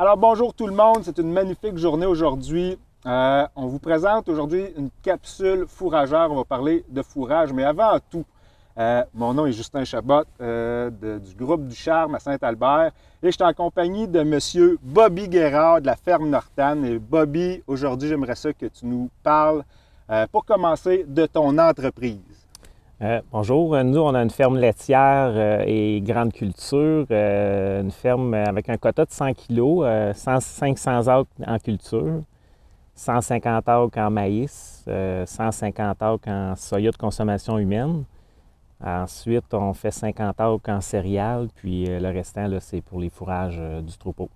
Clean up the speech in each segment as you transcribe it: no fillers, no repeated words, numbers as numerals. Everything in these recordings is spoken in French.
Alors bonjour tout le monde, c'est une magnifique journée aujourd'hui. On vous présente aujourd'hui une capsule fourragère. On va parler de fourrage, mais avant tout, mon nom est Justin Chabot du groupe du Charme à Saint-Albert et je suis en compagnie de monsieur Bobby Guérard de la ferme Nortane. Et Bobby, aujourd'hui, j'aimerais ça que tu nous parles, pour commencer, de ton entreprise. Bonjour, nous on a une ferme laitière et grande culture, une ferme avec un quota de 100 kg, 500 acres en culture, 150 acres en maïs, 150 acres en soya de consommation humaine. Ensuite, on fait 50 acres en céréales, puis le restant, c'est pour les fourrages du troupeau.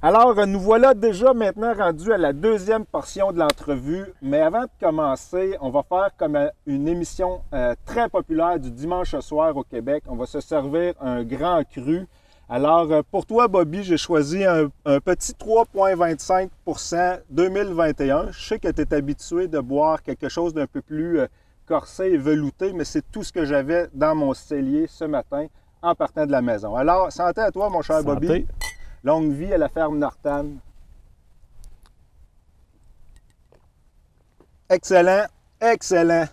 Alors, nous voilà déjà maintenant rendus à la deuxième portion de l'entrevue. Mais avant de commencer, on va faire comme une émission très populaire du dimanche soir au Québec. On va se servir un grand cru. Alors, pour toi, Bobby, j'ai choisi un petit 3,25 % 2021. Je sais que tu es habitué de boire quelque chose d'un peu plus corsé et velouté, mais c'est tout ce que j'avais dans mon cellier ce matin en partant de la maison. Alors, santé à toi, mon cher Santé. Bobby. Longue vie à la ferme Nortane. Excellent, excellent.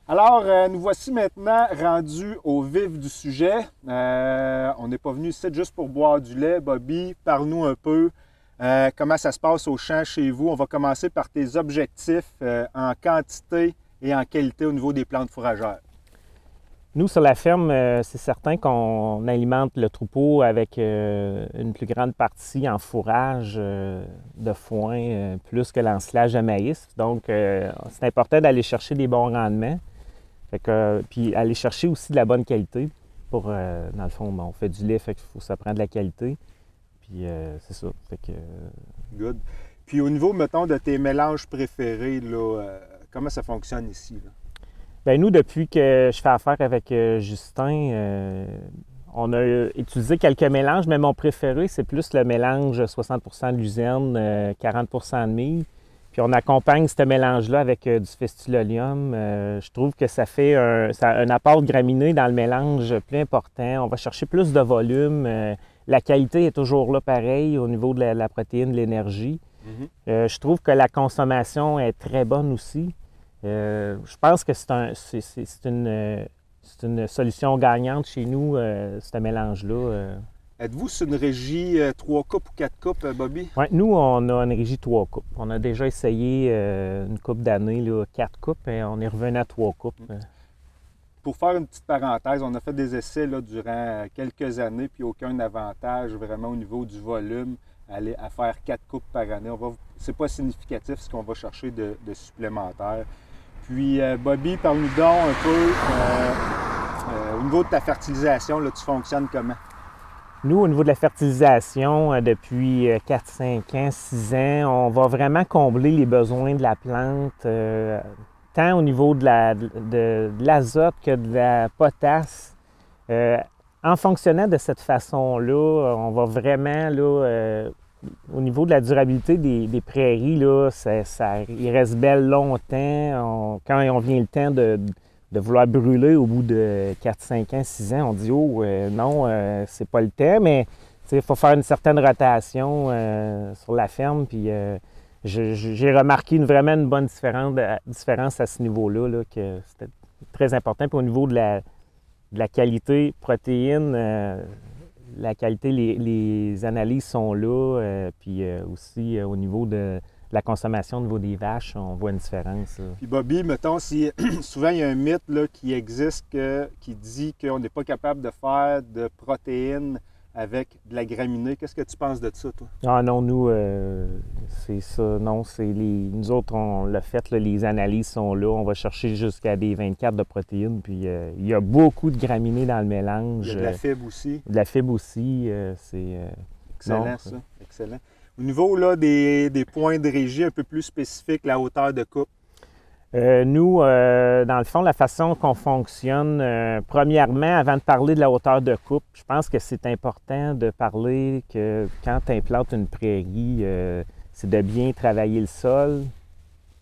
Alors, nous voici maintenant rendus au vif du sujet. On n'est pas venu ici juste pour boire du lait. Bobby, parle-nous un peu comment ça se passe au champ chez vous. On va commencer par tes objectifs en quantité et en qualité au niveau des plantes fourragères. Nous, sur la ferme, c'est certain qu'on alimente le troupeau avec une plus grande partie en fourrage de foin, plus que l'ensilage de maïs. Donc, c'est important d'aller chercher des bons rendements. Puis aller chercher aussi de la bonne qualité. Dans le fond, on fait du lait, fait qu'il faut ça prend de la qualité. Puis c'est ça. Good. Puis au niveau, mettons, de tes mélanges préférés, là, comment ça fonctionne ici, là? Bien, nous, depuis que je fais affaire avec Justin, on a utilisé quelques mélanges, mais mon préféré, c'est plus le mélange 60 % de luzerne, 40 % de mie. Puis on accompagne ce mélange-là avec du festulolium. Je trouve que ça fait un apport de graminées dans le mélange plus important. On va chercher plus de volume. La qualité est toujours là pareil au niveau de la protéine, de l'énergie. Je trouve que la consommation est très bonne aussi. Je pense que c'est une solution gagnante chez nous, ce mélange-là. Êtes-vous sur une régie 3 coupes ou 4 coupes, Bobby? Oui, nous, on a une régie 3 coupes. On a déjà essayé une couple d'années, 4 coupes, et on est revenu à 3 coupes. Pour faire une petite parenthèse, on a fait des essais là, durant quelques années, puis aucun avantage vraiment au niveau du volume à faire 4 coupes par année. C'est pas significatif ce qu'on va chercher de supplémentaire. Puis, Bobby, parle-nous donc un peu au niveau de ta fertilisation, là, tu fonctionnes comment? Nous, au niveau de la fertilisation, depuis 4, 5 ans, 6 ans, on va vraiment combler les besoins de la plante, tant au niveau de l'azote que de la potasse. En fonctionnant de cette façon-là, on va vraiment, au niveau de la durabilité des prairies, là, il reste belle longtemps. Quand on vient le temps de vouloir brûler au bout de 4, 5 ans, 6 ans, on dit « Oh, non, c'est pas le temps », mais il faut faire une certaine rotation sur la ferme. Puis j'ai remarqué vraiment une bonne différence à ce niveau-là, là, que c'était très important. Puis au niveau de la qualité protéine, la qualité, les analyses sont là, puis aussi au niveau de la consommation, au niveau des vaches, on voit une différence. Puis Bobby, mettons, si souvent il y a un mythe là, qui existe qui dit qu'on n'est pas capable de faire de protéines avec de la graminée. Qu'est-ce que tu penses de ça, toi? Ah non, nous, c'est ça. Non, nous autres, on l'a fait, là, les analyses sont là. On va chercher jusqu'à des 24 de protéines. Puis il y a beaucoup de graminées dans le mélange. Il y a de la fibre aussi. De la fibre aussi. C'est excellent, non, ça. Excellent. Au niveau là, des points de régie un peu plus spécifiques, la hauteur de coupe? Nous, dans le fond, la façon qu'on fonctionne, premièrement, avant de parler de la hauteur de coupe, je pense que c'est important de parler que quand tu implantes une prairie, c'est de bien travailler le sol.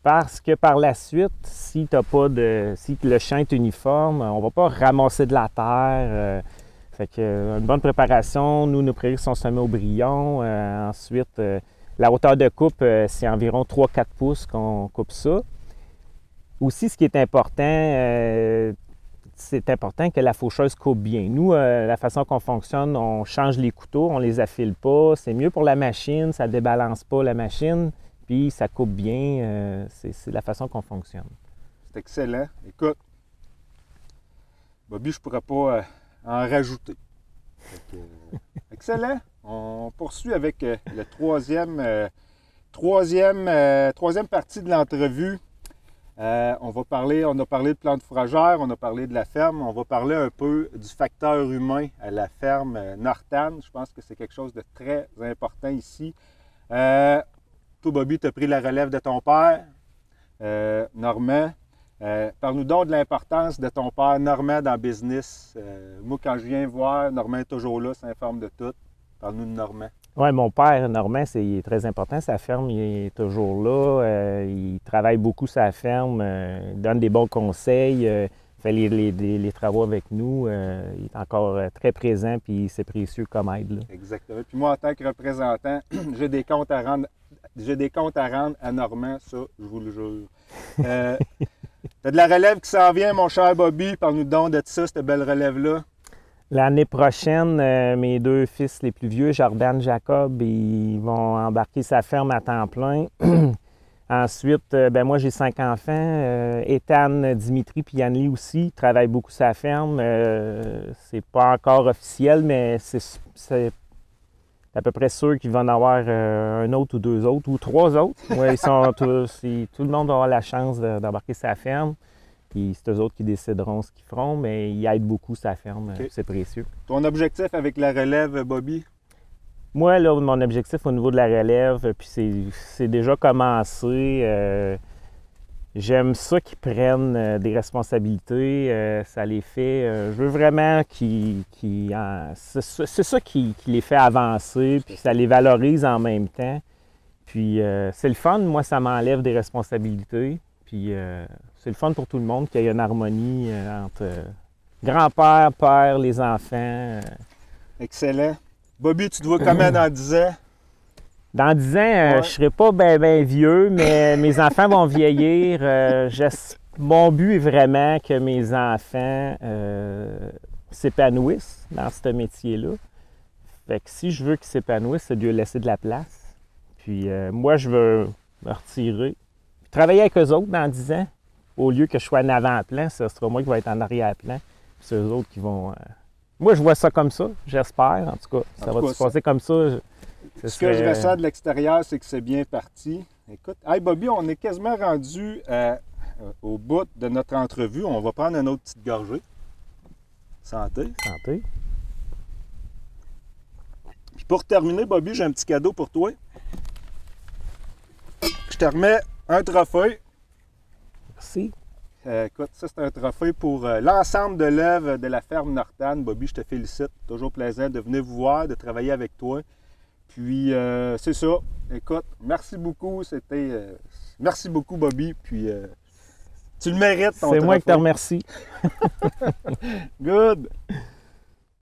Parce que par la suite, si le champ est uniforme, on ne va pas ramasser de la terre. Fait que, une bonne préparation. Nous, nos prairies sont semées au brillon. Ensuite, la hauteur de coupe, c'est environ 3-4 pouces qu'on coupe ça. Aussi, ce qui est important, c'est important que la faucheuse coupe bien. Nous, la façon qu'on fonctionne, on change les couteaux, on les affile pas. C'est mieux pour la machine, ça ne débalance pas la machine, puis ça coupe bien. C'est la façon qu'on fonctionne. C'est excellent. Écoute, Bobby, je ne pourrais pas en rajouter. Excellent. On poursuit avec le troisième partie de l'entrevue. On a parlé de plantes fourragères, on a parlé de la ferme, on va parler un peu du facteur humain à la ferme Nortane. Je pense que c'est quelque chose de très important ici. Toi, Bobby, tu as pris la relève de ton père, Normand. Parle-nous donc de l'importance de ton père Normand dans le business. Moi, quand je viens voir, Normand est toujours là, s'informe de tout. Parle-nous de Normand. Oui, mon père, Normand, c'est très important. Sa ferme, il est toujours là. Il travaille beaucoup sa ferme. Il donne des bons conseils. Il fait les travaux avec nous. Il est encore très présent, puis c'est précieux comme aide. Là. Exactement. Puis moi, en tant que représentant, j'ai des comptes à rendre à Normand, ça, je vous le jure. T'as de la relève qui s'en vient, mon cher Bobby. Parle-nous donc de ça, cette belle relève-là. L'année prochaine, mes deux fils les plus vieux, Jordan, Jacob, ils vont embarquer sa ferme à temps plein. Ensuite, moi, j'ai 5 enfants. Ethan, Dimitri puis Yann-Lee aussi travaillent beaucoup sa ferme. C'est pas encore officiel, mais c'est à peu près sûr qu'il va en avoir un autre ou 2 autres ou 3 autres. Ouais, tout le monde va avoir la chance d'embarquer sa ferme. Puis c'est eux autres qui décideront ce qu'ils feront, mais ils aident beaucoup sa ferme. Okay. C'est précieux. Ton objectif avec la relève, Bobby? Moi, là, mon objectif au niveau de la relève, puis c'est déjà commencé. J'aime ça qu'ils prennent des responsabilités. Ça les fait. Je veux vraiment c'est ça qui les fait avancer, puis ça les valorise en même temps. Puis c'est le fun. Moi, ça m'enlève des responsabilités. Puis c'est le fun pour tout le monde qu'il y ait une harmonie entre grand-père, père, les enfants. Excellent. Bobby, tu te vois comment dans 10 ans? Dans 10 ans, je ne serai pas bien vieux, mais mes enfants vont vieillir. Mon but est vraiment que mes enfants s'épanouissent dans ce métier-là. Fait que si je veux qu'ils s'épanouissent, c'est de lui laisser de la place. Puis moi, je veux me retirer. Puis travailler avec eux autres dans 10 ans. Au lieu que je sois en avant-plan, ce sera moi qui vais être en arrière-plan. Puis c'est eux autres qui vont... Moi, je vois ça comme ça, j'espère. En tout cas, ça va se passer comme ça. Ce que je ressens de l'extérieur, c'est que c'est bien parti. Écoute, hey Bobby, on est quasiment rendu au bout de notre entrevue. On va prendre une autre petite gorgée. Santé. Santé. Puis pour terminer, Bobby, j'ai un petit cadeau pour toi. Je te remets un trophée. Merci. Écoute, ça c'est un trophée pour l'ensemble de l'œuvre de la ferme Nortane. Bobby, je te félicite. Toujours plaisant de venir vous voir, de travailler avec toi. Puis c'est ça. Écoute, merci beaucoup. Merci beaucoup, Bobby. Puis tu le mérites, ton trophée. C'est moi qui te remercie. Good.